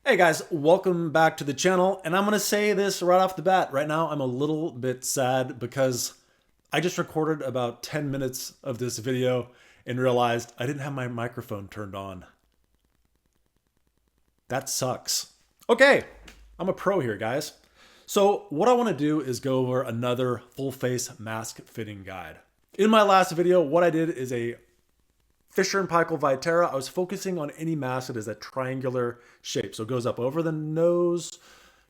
Hey guys, welcome back to the channel, and I'm gonna say this right off the bat. Right now, I'm a little bit sad because I just recorded about 10 minutes of this video and realized I didn't have my microphone turned on. That sucks. Okay, I'm a pro here, guys. So what I wanna do is go over another full face mask fitting guide. In my last video, what I did is a Fisher & Paykel Vitera. I was focusing on any mask that is a triangular shape. So it goes up over the nose,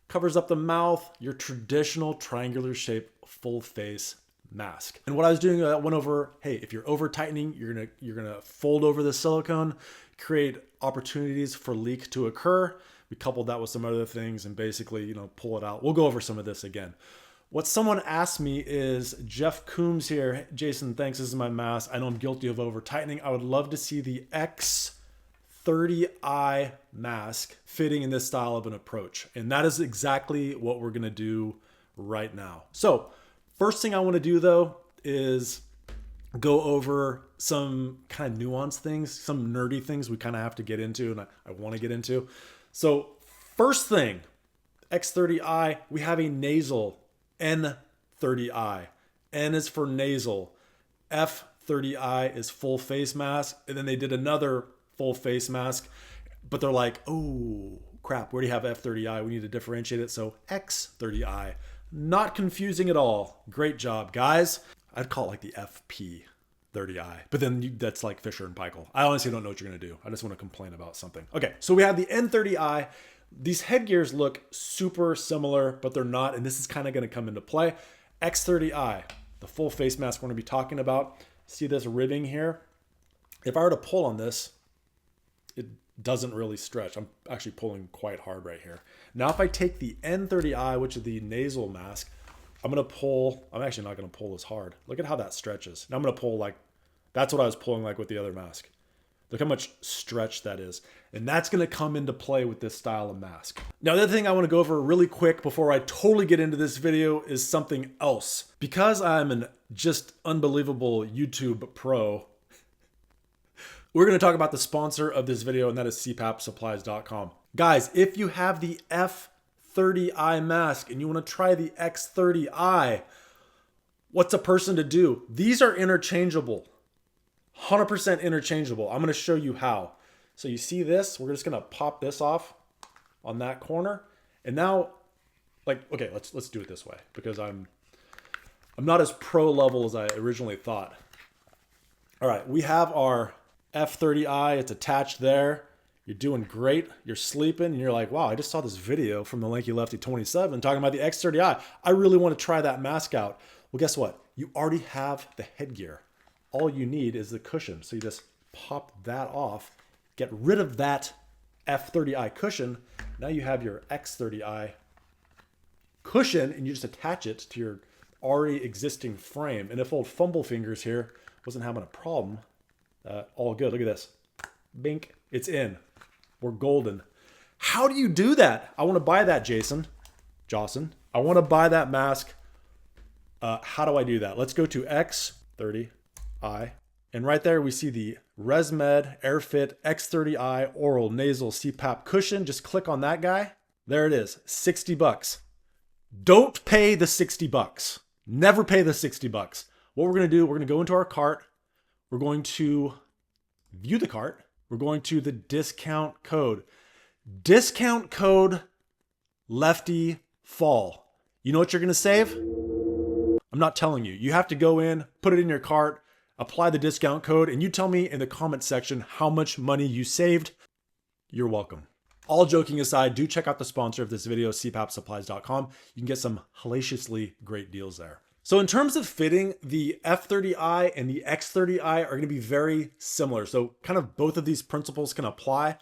covers up the mouth, your traditional triangular shape full face mask. And what I was doing, I went over, hey, if you're over tightening, you're gonna fold over the silicone, create opportunities for leak to occur. We coupled that with some other things and basically, pull it out. We'll go over some of this again. What someone asked me is, Jeff Coombs here, Jason, thanks, this is my mask. I know I'm guilty of over tightening. I would love to see the X30i mask fitting in this style of an approach. And that is exactly what we're gonna do right now. So first thing I wanna do though is go over some kind of nuanced things, some nerdy things we kind of have to get into and I wanna get into. So first thing, X30i, we have a nasal N30i. N is for nasal. F30i is full face mask. And then they did another full face mask, but they're like, oh crap, we already have F30i. We need to differentiate it. So X30i. Not confusing at all. Great job, guys. I'd call it like the FP30i, but then that's like Fisher & Paykel. I honestly don't know what you're going to do. I just want to complain about something. Okay, so we have the N30i. These headgears look super similar, but they're not, and this is kind of going to come into play. X30i, the full face mask we're going to be talking about. See this ribbing here? If I were to pull on this, it doesn't really stretch. I'm actually pulling quite hard right here. Now if I take the N30i, which is the nasal mask, I'm going to pull, I'm actually not going to pull as hard. Look at how that stretches. Now I'm going to pull like, that's what I was pulling like with the other mask. Look how much stretch that is. And that's gonna come into play with this style of mask. Now, the other thing I wanna go over really quick before I totally get into this video is something else. Because I'm an just unbelievable YouTube pro, we're gonna talk about the sponsor of this video, and that is CPAPsupplies.com. Guys, if you have the F30i mask and you wanna try the X30i, what's a person to do? These are interchangeable. 100% interchangeable. I'm going to show you how. So you see this, we're just going to pop this off on that corner. And now, okay, let's do it this way because I'm not as pro level as I originally thought. All right, we have our F30i. It's attached there. You're doing great. You're sleeping and you're like, wow, I just saw this video from the Lanky Lefty 27 talking about the X30i. I really want to try that mask out. Well, guess what? You already have the headgear. All you need is the cushion. So you just pop that off, get rid of that F30i cushion. Now you have your X30i cushion and you just attach it to your already existing frame. And if old Fumble Fingers here wasn't having a problem, all good. Look at this. Bink, it's in. We're golden. How do you do that? I want to buy that, Jawson. I want to buy that mask. How do I do that? Let's go to X30i. And right there we see the ResMed AirFit X30i oral nasal CPAP cushion. Just click on that guy. There it is, 60 bucks. Don't pay the 60 bucks. Never pay the 60 bucks. What we're going to do, we're going to go into our cart. We're going to view the cart. We're going to the discount code. Discount code Lefty Fall. You know what you're going to save? I'm not telling you. You have to go in, put it in your cart, apply the discount code, and you tell me in the comment section how much money you saved. You're welcome. All joking aside, do check out the sponsor of this video, CPAPsupplies.com. You can get some hellaciously great deals there. So in terms of fitting, the F30i and the X30i are going to be very similar. So kind of both of these principles can apply.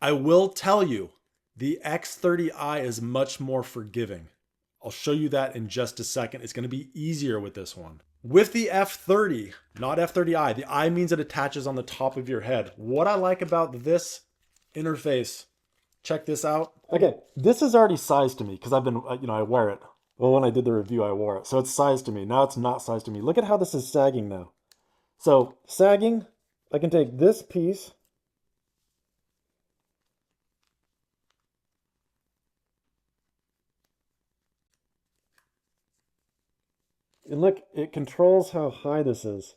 I will tell you, the X30i is much more forgiving. I'll show you that in just a second. It's going to be easier with this one. With the F30, not F30i, the I means it attaches on the top of your head. What I like about this interface, check this out. Okay, this is already sized to me because I've been, I wear it. Well, when I did the review, I wore it. So it's sized to me. Now it's not sized to me. Look at how this is sagging now. So sagging, I can take this piece and look, it controls how high this is.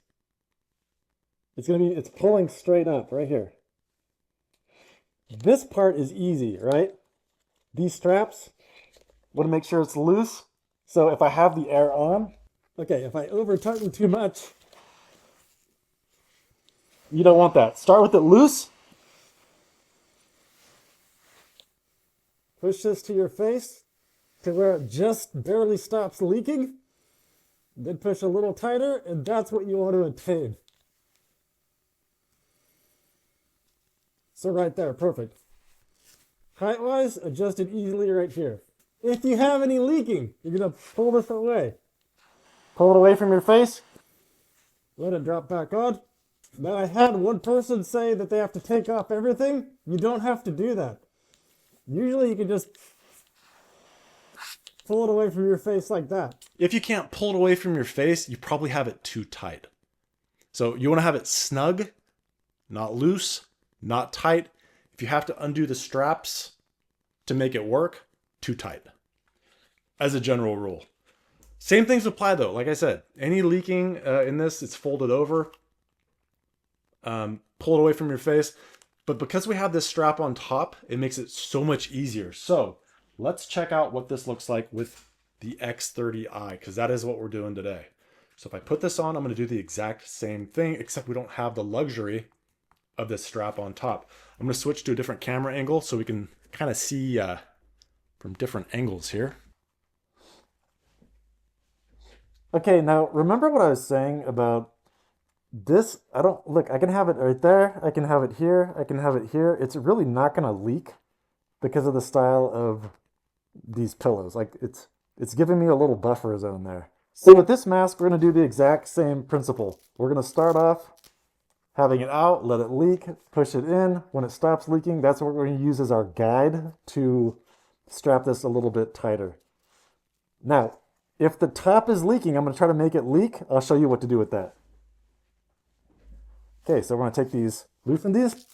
It's pulling straight up right here. This part is easy, right? These straps, want to make sure it's loose. So if I have the air on, okay, if I over tighten too much, you don't want that. Start with it loose. Push this to your face to where it just barely stops leaking. Then push a little tighter, and that's what you want to attain. So right there, perfect. Height-wise, adjust it easily right here. If you have any leaking, you're going to pull this away. Pull it away from your face. Let it drop back on. Now, I had one person say that they have to take off everything. You don't have to do that. Usually you can just pull it away from your face like that. If you can't pull it away from your face, you probably have it too tight. So you want to have it snug, not loose, not tight. If you have to undo the straps to make it work, too tight. As a general rule. Same things apply though. Like I said, any leaking in this, it's folded over. Pull it away from your face. But because we have this strap on top, it makes it so much easier. So let's check out what this looks like with the X30i, because that is what we're doing today. So if I put this on, I'm going to do the exact same thing, except we don't have the luxury of this strap on top. I'm going to switch to a different camera angle so we can kind of see from different angles here. Okay, now remember what I was saying about this? Look, I can have it right there. I can have it here. I can have it here. It's really not going to leak because of the style of these pillows. Like it's giving me a little buffer zone there. So with this mask, we're going to do the exact same principle. We're going to start off having it out, let it leak, push it in. When it stops leaking, that's what we're going to use as our guide to strap this a little bit tighter. Now, if the top is leaking, I'm going to try to make it leak. I'll show you what to do with that. Okay, so we're going to take these, loosen these.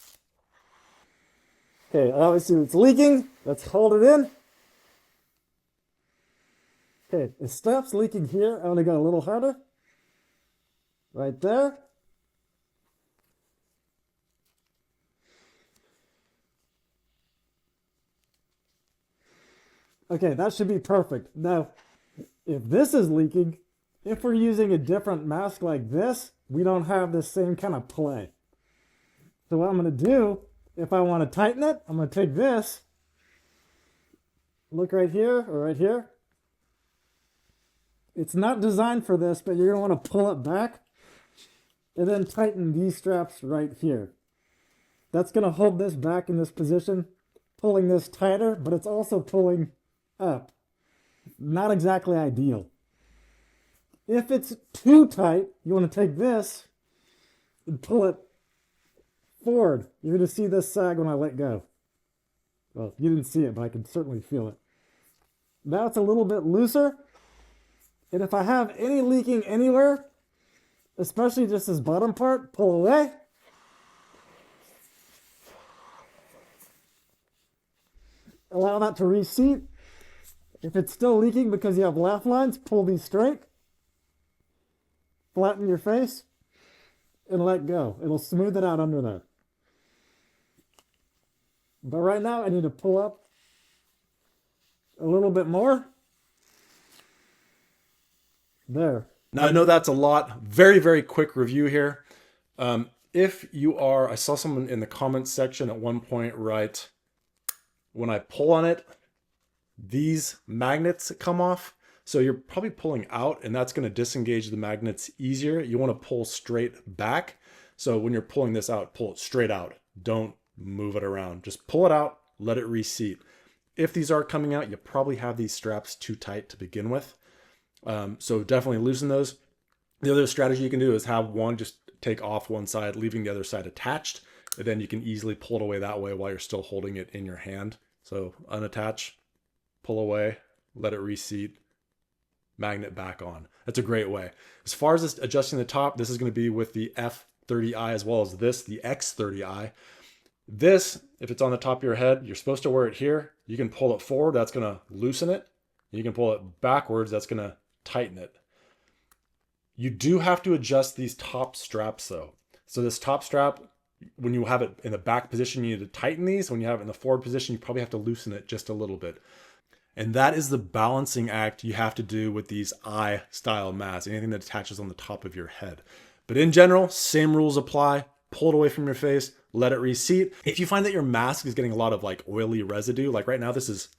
Okay, obviously it's leaking. Let's hold it in. Okay, it stops leaking here. I want to go a little harder. Right there. Okay, that should be perfect. Now, if this is leaking, if we're using a different mask like this, we don't have this same kind of play. So what I'm going to do, if I want to tighten it, I'm going to take this, look right here or right here. It's not designed for this, but you're going to want to pull it back and then tighten these straps right here. That's going to hold this back in this position, pulling this tighter, but it's also pulling up. Not exactly ideal. If it's too tight, you want to take this and pull it forward. You're going to see this sag when I let go. Well, you didn't see it, but I can certainly feel it. Now it's a little bit looser. And if I have any leaking anywhere, especially just this bottom part, pull away. Allow that to reseat. If it's still leaking because you have laugh lines, pull these straight. Flatten your face and let go. It'll smooth it out under there. But right now I need to pull up a little bit more. There. Now I know that's a lot. Very, very quick review here. If you are, I saw someone in the comments section at one point write, when I pull on it, these magnets come off. So you're probably pulling out and that's going to disengage the magnets easier. You want to pull straight back. So when you're pulling this out, pull it straight out. Don't move it around. Just pull it out, let it reseat. If these are coming out, you probably have these straps too tight to begin with. So definitely loosen those. The other strategy you can do is have one just take off one side, leaving the other side attached. And then you can easily pull it away that way while you're still holding it in your hand. So unattach, pull away, let it reseat, magnet back on. That's a great way. As far as this adjusting the top, this is going to be with the F30i as well as this, the X30i. This, if it's on the top of your head, you're supposed to wear it here. You can pull it forward, that's going to loosen it. You can pull it backwards, that's going to tighten it. You do have to adjust these top straps though. So this top strap, when you have it in the back position, you need to tighten these. When you have it in the forward position, you probably have to loosen it just a little bit. And that is the balancing act you have to do with these eye style masks, anything that attaches on the top of your head. But in general, same rules apply. Pull it away from your face, let it reseat. If you find that your mask is getting a lot of like oily residue, like right now, this is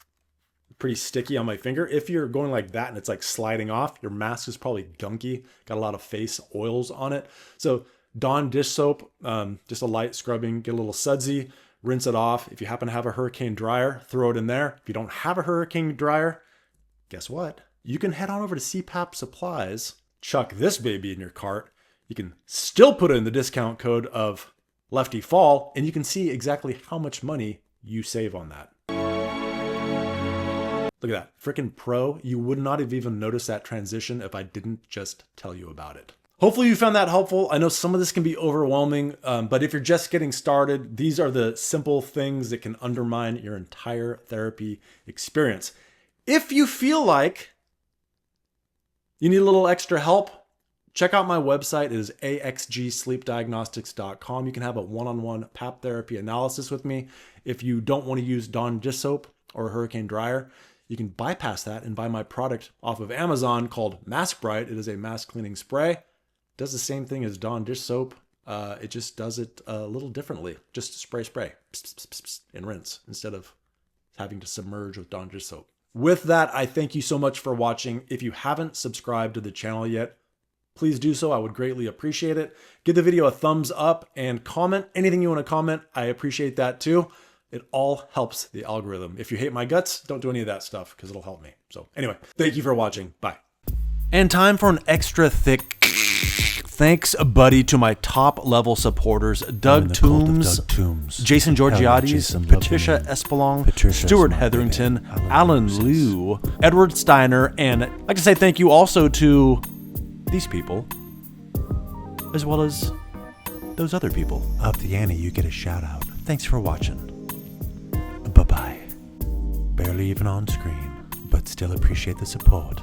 pretty sticky on my finger. If you're going like that and it's like sliding off, your mask is probably gunky, got a lot of face oils on it. So Dawn dish soap, just a light scrubbing, get a little sudsy, rinse it off. If you happen to have a hurricane dryer, throw it in there. If you don't have a hurricane dryer, guess what? You can head on over to CPAP Supplies, chuck this baby in your cart. You can still put in the discount code of Lefty Fall, and you can see exactly how much money you save on that. Look at that, freaking pro. You would not have even noticed that transition if I didn't just tell you about it. Hopefully you found that helpful. I know some of this can be overwhelming, but if you're just getting started, these are the simple things that can undermine your entire therapy experience. If you feel like you need a little extra help, check out my website. It is axgsleepdiagnostics.com. You can have a one-on-one PAP therapy analysis with me. If you don't want to use Dawn dish soap or a hurricane dryer, you can bypass that and buy my product off of Amazon called Mask Bright. It is a mask cleaning spray. It does the same thing as Dawn dish soap. It just does it a little differently. Just spray, and rinse instead of having to submerge with Dawn dish soap. With that, I thank you so much for watching. If you haven't subscribed to the channel yet, please do so. I would greatly appreciate it. Give the video a thumbs up and comment anything you want to comment. I appreciate that too. It all helps the algorithm. If you hate my guts, don't do any of that stuff because it'll help me. So anyway, thank you for watching. Bye. And time for an extra thick thanks, buddy, to my top level supporters, Doug Toombs, Jason Georgiades, Patricia Espelong, Stuart Hetherington, Alan Liu, Edward Steiner, and I'd like to say thank you also to these people, as well as those other people. Up the ante, you get a shout out. Thanks for watching. Bye-bye. Barely even on screen, but still appreciate the support.